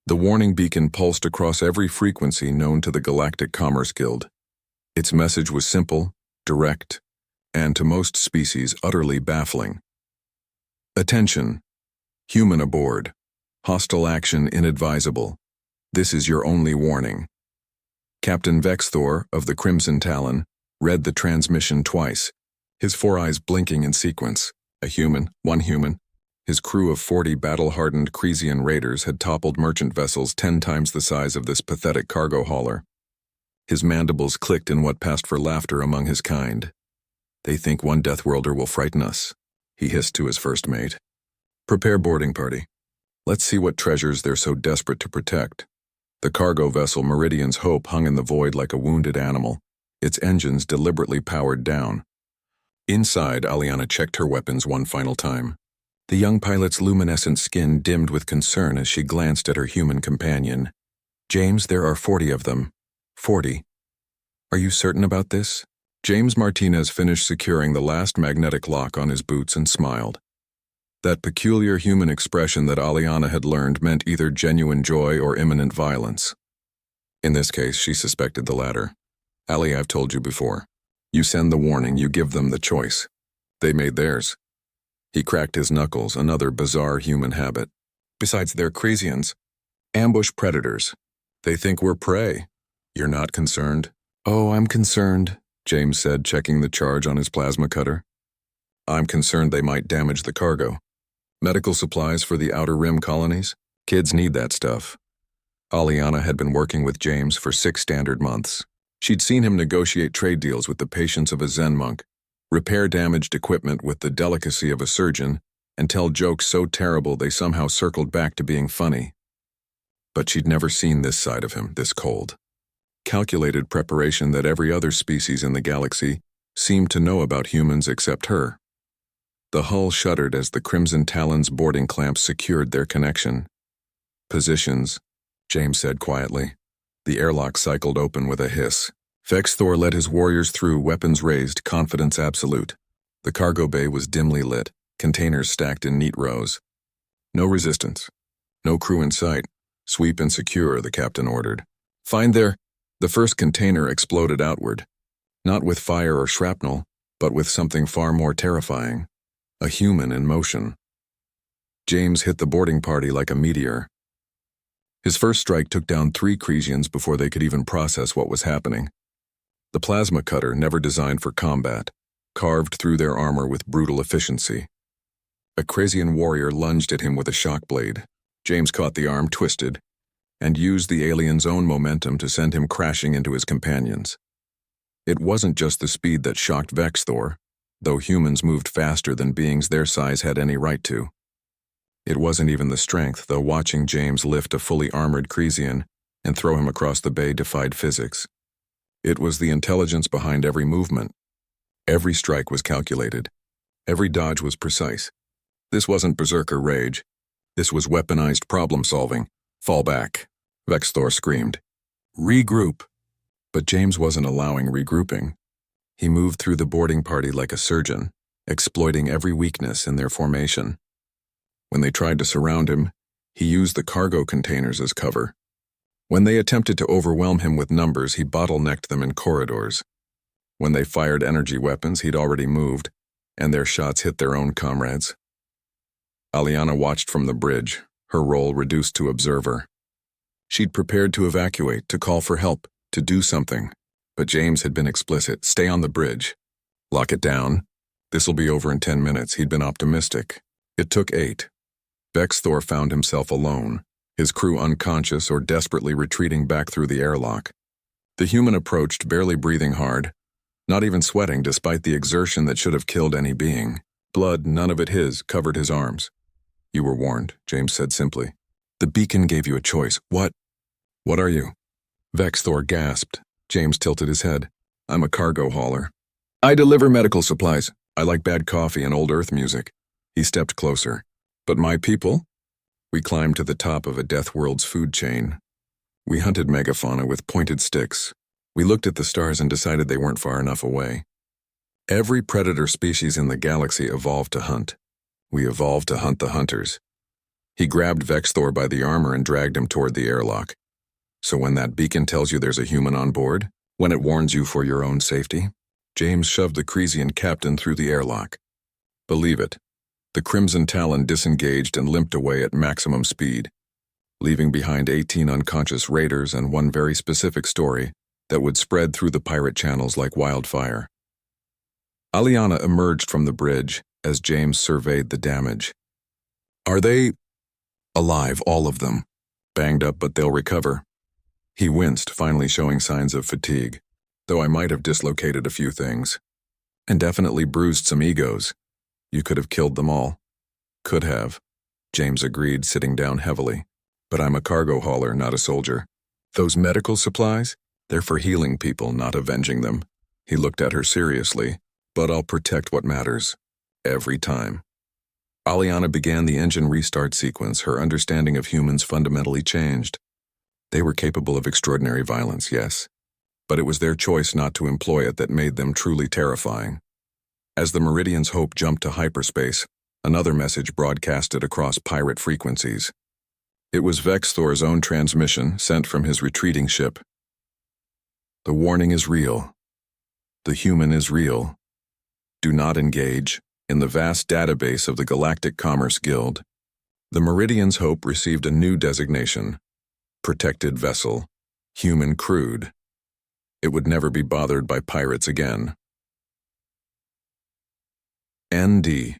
The warning beacon pulsed across every frequency known to the Galactic Commerce Guild. Its message was simple, direct, and to most species utterly baffling. Attention! Human aboard. Hostile action inadvisable. This is your only warning. Captain Vexthor of the Crimson Talon read the transmission twice, his four eyes blinking in sequence. A human, one human. His crew of 40 battle-hardened Cresian raiders had toppled merchant vessels 10 times the size of this pathetic cargo hauler. His mandibles clicked in what passed for laughter among his kind. "They think one Deathworlder will frighten us," he hissed to his first mate. "Prepare boarding party. Let's see what treasures they're so desperate to protect." The cargo vessel Meridian's Hope hung in the void like a wounded animal, its engines deliberately powered down. Inside, Aliana checked her weapons one final time. The young pilot's luminescent skin dimmed with concern as she glanced at her human companion. "James, there are 40 of them. 40. Are you certain about this?" James Martinez finished securing the last magnetic lock on his boots and smiled. That peculiar human expression that Aliana had learned meant either genuine joy or imminent violence. In this case, she suspected the latter. "Ali, I've told you before. You send the warning, you give them the choice. They made theirs." He cracked his knuckles, another bizarre human habit. "Besides, they're Cresians. Ambush predators. They think we're prey. You're not concerned?" "Oh, I'm concerned," James said, checking the charge on his plasma cutter. "I'm concerned they might damage the cargo. Medical supplies for the Outer Rim colonies? Kids need that stuff." Aliana had been working with James for 6 standard months. She'd seen him negotiate trade deals with the patience of a Zen monk, repair damaged equipment with the delicacy of a surgeon, and tell jokes so terrible they somehow circled back to being funny. But she'd never seen this side of him, this cold. Calculated preparation that every other species in the galaxy seemed to know about humans except her. The hull shuddered as the Crimson Talon's boarding clamps secured their connection. "Positions," James said quietly. The airlock cycled open with a hiss. Vexthor led his warriors through, weapons raised, confidence absolute. The cargo bay was dimly lit, containers stacked in neat rows. "No resistance. No crew in sight. Sweep and secure," the captain ordered. "Find their—" The first container exploded outward, not with fire or shrapnel, but with something far more terrifying. A human in motion. James hit the boarding party like a meteor. His first strike took down 3 Cresians before they could even process what was happening. The plasma cutter, never designed for combat, carved through their armor with brutal efficiency. A Cresian warrior lunged at him with a shock blade. James caught the arm, twisted, and used the alien's own momentum to send him crashing into his companions. It wasn't just the speed that shocked Vexthor, though humans moved faster than beings their size had any right to. It wasn't even the strength, though watching James lift a fully armored Cresian and throw him across the bay defied physics. It was the intelligence behind every movement. Every strike was calculated. Every dodge was precise. This wasn't berserker rage. This was weaponized problem-solving. "Fall back," Vexthor screamed. "Regroup." But James wasn't allowing regrouping. He moved through the boarding party like a surgeon, exploiting every weakness in their formation. When they tried to surround him, he used the cargo containers as cover. When they attempted to overwhelm him with numbers, he bottlenecked them in corridors. When they fired energy weapons, he'd already moved, and their shots hit their own comrades. Aliana watched from the bridge, her role reduced to observer. She'd prepared to evacuate, to call for help, to do something, but James had been explicit. "Stay on the bridge. Lock it down. This'll be over in 10 minutes. He'd been optimistic. It took 8. Vexthor found himself alone, his crew unconscious or desperately retreating back through the airlock. The human approached, barely breathing hard, not even sweating despite the exertion that should have killed any being. Blood, none of it his, covered his arms. "You were warned," James said simply. "The beacon gave you a choice. What are you?" Vexthor gasped. James tilted his head. "I'm a cargo hauler. I deliver medical supplies. I like bad coffee and old Earth music." He stepped closer. "But my people?" "We climbed to the top of a death world's food chain. We hunted megafauna with pointed sticks. We looked at the stars and decided they weren't far enough away. Every predator species in the galaxy evolved to hunt. We evolved to hunt the hunters." He grabbed Vexthor by the armor and dragged him toward the airlock. So when that beacon tells you there's a human on board, when it warns you for your own safety, James shoved the Cresian captain through the airlock. Believe it, the Crimson Talon disengaged and limped away at maximum speed, leaving behind 18 unconscious raiders and one very specific story that would spread through the pirate channels like wildfire. Aliana emerged from the bridge as James surveyed the damage. Are they alive, all of them? Banged up, but they'll recover. He winced, finally showing signs of fatigue, though I might have dislocated a few things. And definitely bruised some egos. You could have killed them all. Could have, James agreed, sitting down heavily. But I'm a cargo hauler, not a soldier. Those medical supplies? They're for healing people, not avenging them. He looked at her seriously. But I'll protect what matters. Every time. Aliana began the engine restart sequence. Her understanding of humans fundamentally changed. They were capable of extraordinary violence, yes. But it was their choice not to employ it that made them truly terrifying. As the Meridian's hope jumped to hyperspace, another message broadcasted across pirate frequencies. It was Vexthor's own transmission, sent from his retreating ship. The warning is real. The human is real. Do not engage. In the vast database of the Galactic Commerce Guild, the Meridian's Hope received a new designation: protected vessel, human crewed. It would never be bothered by pirates again. ND